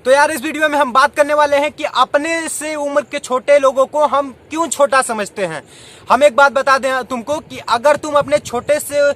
तो यार इस वीडियो में हम बात करने वाले हैं कि अपने से उम्र के छोटे लोगों को हम क्यों छोटा समझते हैं। हम एक बात बता दें तुमको कि अगर तुम अपने छोटे से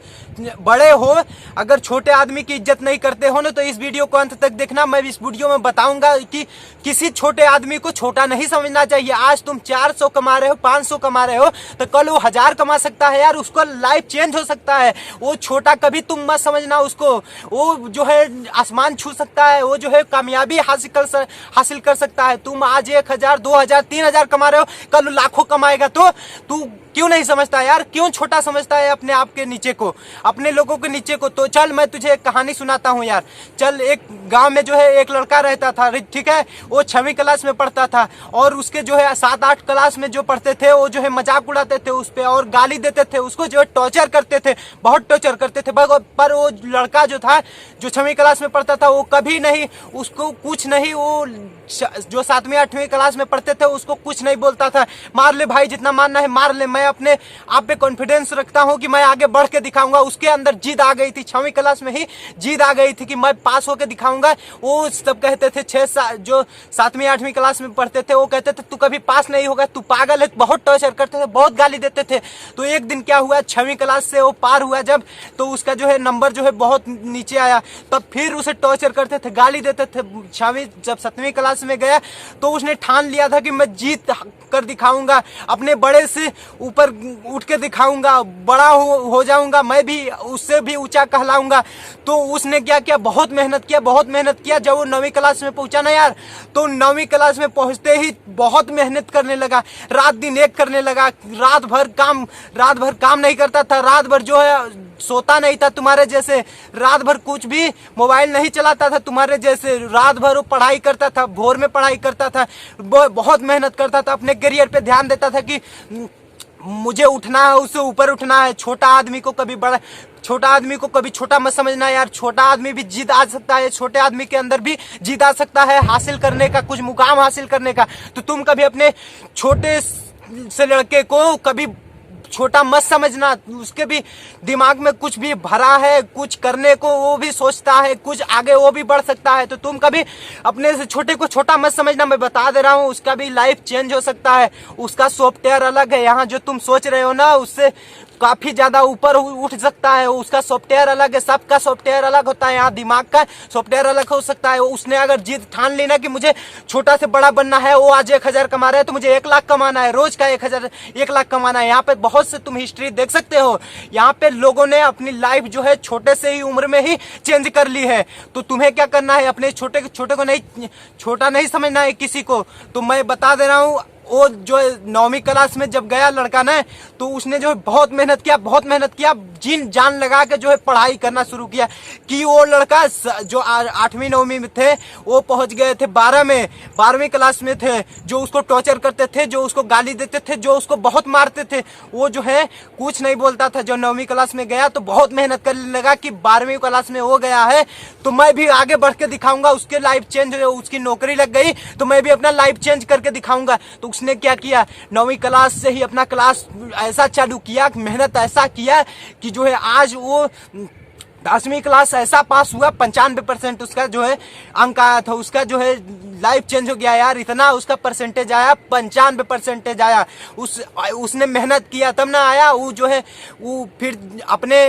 बड़े हो, अगर छोटे आदमी की इज्जत नहीं करते हो ना, तो इस वीडियो को अंत तक देखना। मैं इस वीडियो में बताऊंगा कि किसी छोटे आदमी को छोटा नहीं समझना चाहिए। आज तुम 400 कमा रहे हो, 500 कमा रहे हो, तो कल वो 1000 कमा सकता है यार, उसको लाइफ चेंज हो सकता है। वो छोटा कभी तुम मत समझना उसको। वो जो है आसमान छू सकता है, वो जो है कामयाबी हासिल कर सकता है। तुम आज 1000, 2000, 3000 कमा रहे हो, कल लाखों कमाएगा, तो तू क्यों नहीं समझता यार? क्यों छोटा समझता है अपने आप के नीचे को, अपने लोगों के नीचे को? तो चल मैं तुझे एक कहानी सुनाता हूँ यार। चल, एक गांव में जो है एक लड़का रहता था, ठीक है। वो 6वीं क्लास में पढ़ता था और उसके जो है 7-8 क्लास में जो पढ़ते थे वो जो है मजाक उड़ाते थे उस पर और गाली देते थे, उसको जो है टॉर्चर करते थे, बहुत टॉर्चर करते थे। पर वो लड़का जो था, जो 6वीं क्लास में पढ़ता था, वो कभी नहीं, उसको कुछ नहीं, वो जो 7वीं 8वीं क्लास में पढ़ते थे उसको कुछ नहीं बोलता था। मार ले भाई, जितना मारना है मार ले, मैं अपने आप पे कॉन्फिडेंस रखता हूं कि मैं आगे बढ़ के दिखाऊंगा। उसके अंदर जिद आ गई थी, 6वीं क्लास में ही जिद आ गई थी कि मैं पास होके दिखाऊंगा। वो सब कहते थे, जो 7वीं 8वीं क्लास में पढ़ते थे, वो कहते थे तू कभी पास नहीं होगा, तू पागल है, बहुत टॉर्चर करते थे, बहुत गाली देते थे। तो एक दिन क्या हुआ, 6वीं क्लास से वो पार हुआ जब, तो उसका जो है नंबर जो है बहुत नीचे आया। तब फिर उसे टॉर्चर करते थे, गाली देते थे। 6वीं जब 7वीं क्लास में गया तो उसने ठान लिया था कि मैं जीत कर दिखाऊंगा, अपने बड़े से ऊपर उठ के दिखाऊंगा, बड़ा हो जाऊंगा, मैं भी उससे भी ऊंचा कहलाऊंगा। तो उसने क्या किया, बहुत मेहनत किया, बहुत मेहनत किया। जब वो 9वीं क्लास में पहुंचा ना यार, तो 9वीं क्लास में पहुंचते ही बहुत मेहनत करने लगा, रात दिन एक करने लगा। रात भर काम नहीं करता था, रात भर जो है सोता नहीं था तुम्हारे जैसे, रात भर कुछ भी मोबाइल नहीं चलाता था तुम्हारे जैसे, रात भर वो पढ़ाई करता था, भोर में पढ़ाई करता था, बहुत मेहनत करता था, अपने करियर पे ध्यान देता था कि मुझे उठना है, उससे ऊपर उठना है। छोटा आदमी को कभी छोटा मत समझना यार। छोटा आदमी भी जीत आ सकता है, छोटे आदमी के अंदर भी जीत आ सकता है हासिल करने का, कुछ मुकाम हासिल करने का। तो तुम कभी अपने छोटे से लड़के को कभी छोटा मत समझना। उसके भी दिमाग में कुछ भी भरा है, कुछ करने को वो भी सोचता है, कुछ आगे वो भी बढ़ सकता है। तो तुम कभी अपने से छोटे को छोटा मत समझना। मैं बता दे रहा हूँ, उसका भी लाइफ चेंज हो सकता है, उसका सॉफ्टवेयर अलग है। यहाँ जो तुम सोच रहे हो ना, उससे काफी ज्यादा ऊपर उठ सकता है। उसका सॉफ्टवेयर अलग है, सबका सॉफ्टवेयर अलग होता है। यहाँ दिमाग का सॉफ्टवेयर अलग हो सकता है। उसने अगर जिद ठान ली ना कि मुझे छोटा से बड़ा बनना है, वो आज 1000 कमा रहा है तो मुझे 1 लाख कमाना है, रोज का 1 लाख कमाना है। यहाँ पे बहुत से तुम हिस्ट्री देख सकते हो, यहाँ पे लोगों ने अपनी लाइफ जो है छोटे से ही उम्र में ही चेंज कर ली है। तो तुम्हें क्या करना है, अपने छोटे को नहीं, छोटा नहीं समझना है किसी को। तो मैं बता दे रहा हूँ, वो जो 9वीं क्लास में जब गया लड़का ना, तो उसने जो है बहुत मेहनत किया, जीन जान लगा के जो है पढ़ाई करना शुरू किया। कि वो लड़का जो 8वीं 9वीं में थे, वो पहुंच गए थे 12वीं क्लास में थे। जो उसको टॉर्चर करते थे, जो उसको गाली देते थे, जो उसको बहुत मारते थे, वो जो है कुछ नहीं बोलता था। जो 9वीं क्लास में गया तो बहुत मेहनत करने लगा कि 12वीं क्लास में हो गया है तो मैं भी आगे बढ़ के दिखाऊंगा। उसके लाइफ चेंज, उसकी नौकरी लग गई तो मैं भी अपना लाइफ चेंज करके दिखाऊंगा। तो उसने क्या किया, 9वीं क्लास से ही अपना क्लास ऐसा चालू किया, मेहनत ऐसा किया कि जो है आज वो 10वीं क्लास ऐसा पास हुआ, 95% उसका जो है अंक आया था। उसका जो है लाइफ चेंज हो गया यार, इतना उसका परसेंटेज आया, 95% आया। उसने मेहनत किया तब ना आया। वो जो है वो फिर अपने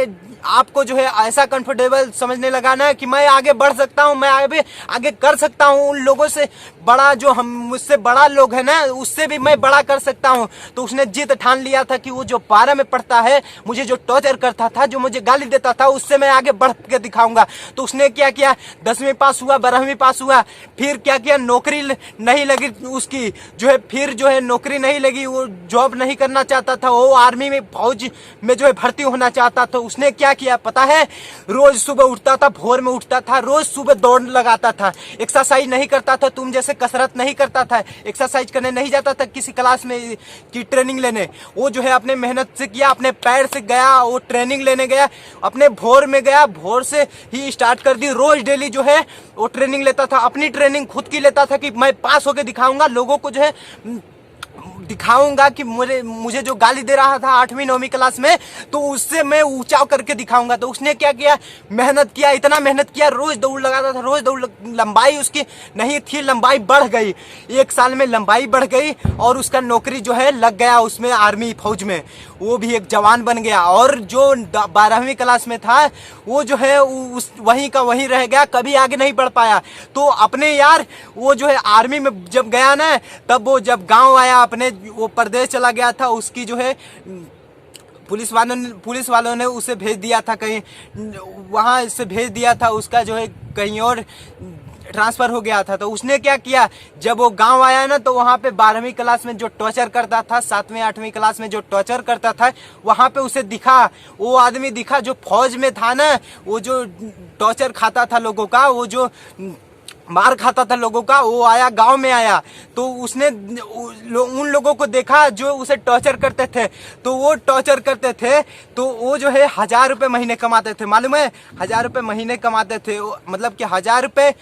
आपको जो है ऐसा कंफर्टेबल समझने लगा ना कि मैं आगे बढ़ सकता हूँ, मैं आगे कर सकता हूँ। उन लोगों से बड़ा, जो हम मुझसे बड़ा लोग है ना, उससे भी मैं बड़ा कर सकता हूँ। तो उसने जिद ठान लिया था कि वो जो 12 में पढ़ता है, मुझे जो टॉर्चर करता था, जो मुझे गाली देता था, उससे मैं आगे बढ़ के दिखाऊंगा। तो उसने क्या किया, 10वीं पास हुआ, 12वीं पास हुआ, फिर क्या किया, नौकरी नहीं लगी उसकी, जो है फिर जो है नौकरी नहीं लगी, वो जॉब नहीं करना चाहता था, वो आर्मी में, फौज में जो है भर्ती होना चाहता था। उसने क्या किया पता है, रोज सुबह उठता था, भोर में उठता था, रोज सुबह दौड़ लगाता था, एक्सरसाइज नहीं करता था, तुम जैसे कसरत नहीं करता था, एक्सरसाइज करने नहीं जाता था किसी क्लास में की ट्रेनिंग लेने। वो जो है अपने मेहनत से किया, अपने पैर से गया, वो ट्रेनिंग लेने गया, अपने भोर में गया, भोर से ही स्टार्ट कर दी। रोज डेली जो है वो ट्रेनिंग लेता था, अपनी ट्रेनिंग खुद की लेता था कि मैं पास होके दिखाऊंगा, लोगों को जो है दिखाऊंगा कि मुझे जो गाली दे रहा था 8वीं 9वीं क्लास में, तो उससे मैं ऊंचा करके दिखाऊंगा। तो उसने क्या किया, मेहनत किया, इतना मेहनत किया, रोज दौड़ लगाता था, रोज दौड़, लंबाई उसकी नहीं थी, लंबाई बढ़ गई, 1 साल में लंबाई बढ़ गई और उसका नौकरी जो है लग गया उसमें, आर्मी फौज में, वो भी एक जवान बन गया। और जो 12वीं क्लास में था वो जो है उस वहीं का वहीं रह गया, कभी आगे नहीं बढ़ पाया। तो अपने यार वो जो है आर्मी में जब गया ना, तब वो जब गांव आया अपने, वो परदेश चला गया था, उसकी जो है पुलिस वालों ने उसे भेज दिया था कहीं, वहां से भेज दिया था, उसका जो है कहीं और ट्रांसफर हो गया था। तो उसने क्या किया, जब वो गांव आया ना, तो वहां पे 12वीं क्लास में जो टॉर्चर करता था, 7वीं 8वीं क्लास में जो टॉर्चर करता था, वहां पे उसे दिखा, वो आदमी दिखा जो फौज में था ना, वो जो टॉर्चर खाता था लोगों का, वो जो मार खाता था लोगों का, वो आया, गांव में आया। तो उसने उन लोगों को देखा जो उसे टॉर्चर करते थे। तो वो टॉर्चर करते थे, तो वो जो है 1000 रुपए महीने कमाते थे, मालूम है, 1000 रुपए महीने कमाते थे। मतलब कि 1000 रुपए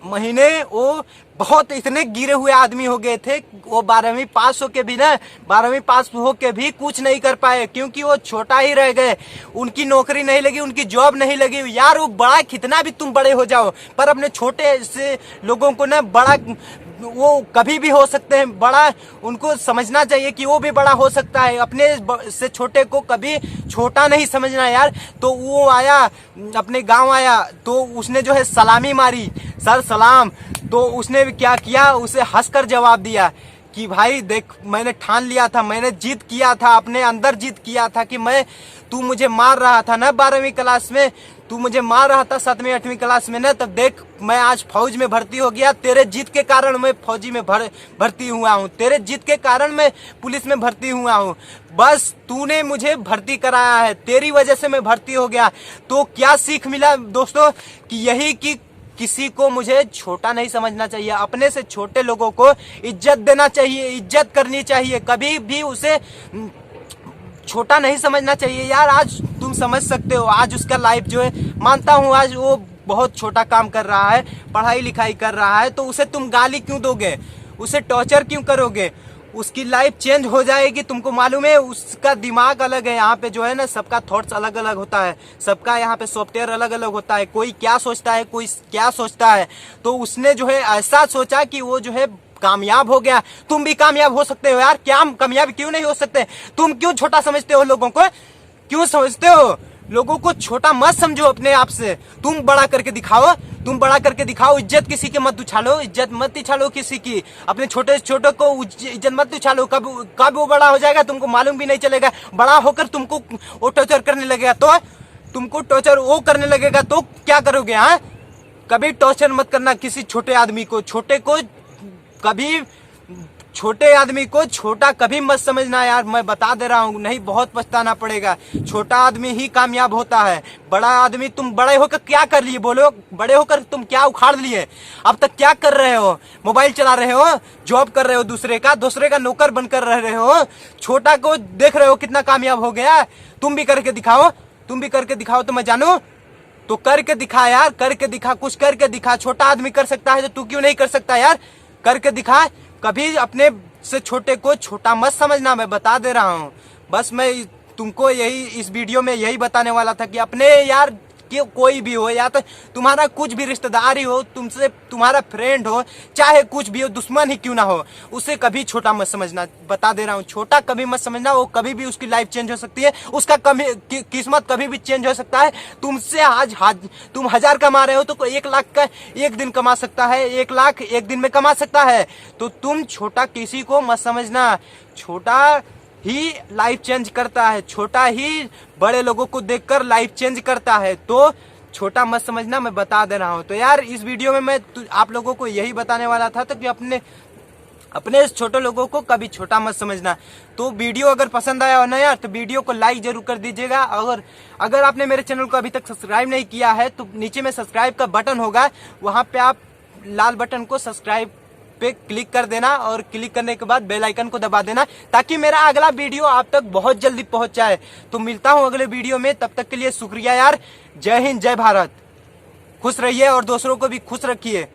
महीने, वो बहुत इतने गिरे हुए आदमी हो गए थे। वो 12वीं पास होके भी ना, 12वीं पास होके भी कुछ नहीं कर पाए, क्योंकि वो छोटा ही रह गए, उनकी नौकरी नहीं लगी, उनकी जॉब नहीं लगी। यार वो बड़ा, कितना भी तुम बड़े हो जाओ, पर अपने छोटे से लोगों को ना, बड़ा वो कभी भी हो सकते हैं बड़ा, उनको समझना चाहिए कि वो भी बड़ा हो सकता है, अपने से छोटे को कभी छोटा नहीं समझना यार। तो वो आया, अपने गांव आया, तो उसने जो है सलामी मारी, सर सलाम। तो उसने क्या किया, उसे हंसकर जवाब दिया कि भाई देख, मैंने ठान लिया था, मैंने जीत किया था, अपने अंदर जीत किया था कि तू मुझे मार रहा था ना 12वीं क्लास में, तू मुझे मार रहा था 7वीं 8वीं क्लास में ना, तब देख मैं आज फौज में भर्ती हो गया, तेरे जीत के कारण मैं फौजी में भर्ती हुआ हूँ, तेरे जीत के कारण मैं पुलिस में भर्ती हुआ हूँ, बस तूने मुझे भर्ती कराया है, तेरी वजह से मैं भर्ती हो गया। तो क्या सीख मिला दोस्तों, कि यही कि किसी को मुझे छोटा नहीं समझना चाहिए, अपने से छोटे लोगों को इज्जत देना चाहिए, इज्जत करनी चाहिए, कभी भी उसे छोटा नहीं समझना चाहिए। यार आज तुम समझ सकते हो, आज उसका लाइफ जो है, मानता हूँ आज वो बहुत छोटा काम कर रहा है, पढ़ाई लिखाई कर रहा है, तो उसे तुम गाली क्यों दोगे, उसे टॉर्चर क्यों करोगे, उसकी लाइफ चेंज हो जाएगी। तुमको मालूम है उसका दिमाग अलग है, यहाँ पे जो है ना सबका थॉट्स अलग अलग होता है, सबका यहाँ पे सॉफ्टवेयर अलग अलग होता है, कोई क्या सोचता है, कोई क्या सोचता है। तो उसने जो है ऐसा सोचा कि वो जो है कामयाब हो गया। तुम भी कामयाब हो सकते हो यार, क्या कामयाब क्यों नहीं हो सकते। तुम क्यों छोटा समझते हो लोगों को, क्यों समझते हो लोगों को छोटा मत समझो अपने आप से, तुम बड़ा करके दिखाओ, तुम बड़ा करके दिखाओ। इज्जत किसी के मत उछालो, इज्जत मत उछालो किसी की, अपने छोटे छोटे को इज्जत मत उछालो। कब वो बड़ा हो जाएगा तुमको मालूम भी नहीं चलेगा, बड़ा होकर तुमको वो टॉर्चर करने लगेगा, तो तुमको टॉर्चर वो करने लगेगा तो क्या करोगे। हाँ, कभी टॉर्चर मत करना किसी छोटे आदमी को, कभी छोटे आदमी को छोटा कभी मत समझना यार, मैं बता दे रहा हूँ, नहीं बहुत पछताना पड़ेगा। छोटा आदमी ही कामयाब होता है, बड़ा आदमी, तुम बड़े होकर क्या कर लिए, बोलो, बड़े होकर तुम क्या उखाड़ लिए, अब तक क्या कर रहे हो, मोबाइल चला रहे हो, जॉब कर रहे हो, दूसरे का नौकर बनकर रह रहे हो, छोटा को देख रहे हो कितना कामयाब हो गया। तुम भी करके दिखाओ, तुम भी करके दिखाओ तो मैं जानू, तो करके दिखा यार, करके दिखा, कुछ करके दिखा। छोटा आदमी कर सकता है तो तू क्यों नहीं कर सकता यार, करके दिखा। कभी अपने से छोटे को छोटा मत समझना, मैं बता दे रहा हूँ। बस मैं तुमको यही इस वीडियो में यही बताने वाला था कि अपने यार कि कोई भी हो, या तो तुम्हारा कुछ भी रिश्तेदार ही हो, तुमसे तुम्हारा फ्रेंड हो, चाहे कुछ भी हो, दुश्मन ही क्यों ना हो, उसे कभी छोटा मत समझना, बता दे रहा हूँ, छोटा कभी मत समझना। वो कभी भी उसकी लाइफ चेंज हो सकती है, उसका किस्मत कभी भी चेंज हो सकता है। तुमसे आज तुम 1000 कमा रहे हो तो 1 लाख का एक दिन कमा सकता है, 1 लाख एक दिन में कमा सकता है। तो तुम छोटा किसी को मत समझना, छोटा ही लाइफ चेंज करता है, छोटा ही बड़े लोगों को देखकर लाइफ चेंज करता है। तो छोटा मत समझना, मैं बता दे रहा हूँ। तो यार इस वीडियो में मैं आप लोगों को यही बताने वाला था, तो कि अपने छोटे लोगों को कभी छोटा मत समझना। तो वीडियो अगर पसंद आया हो ना यार, तो वीडियो को लाइक जरूर कर दीजिएगा। और अगर आपने मेरे चैनल को अभी तक सब्सक्राइब नहीं किया है तो नीचे में सब्सक्राइब का बटन होगा, वहां पे आप लाल बटन को सब्सक्राइब पे क्लिक कर देना, और क्लिक करने के बाद बेल आइकन को दबा देना, ताकि मेरा अगला वीडियो आप तक बहुत जल्दी पहुंच जाए। तो मिलता हूं अगले वीडियो में, तब तक के लिए शुक्रिया यार। जय हिंद, जय भारत, खुश रहिए और दूसरों को भी खुश रखिए।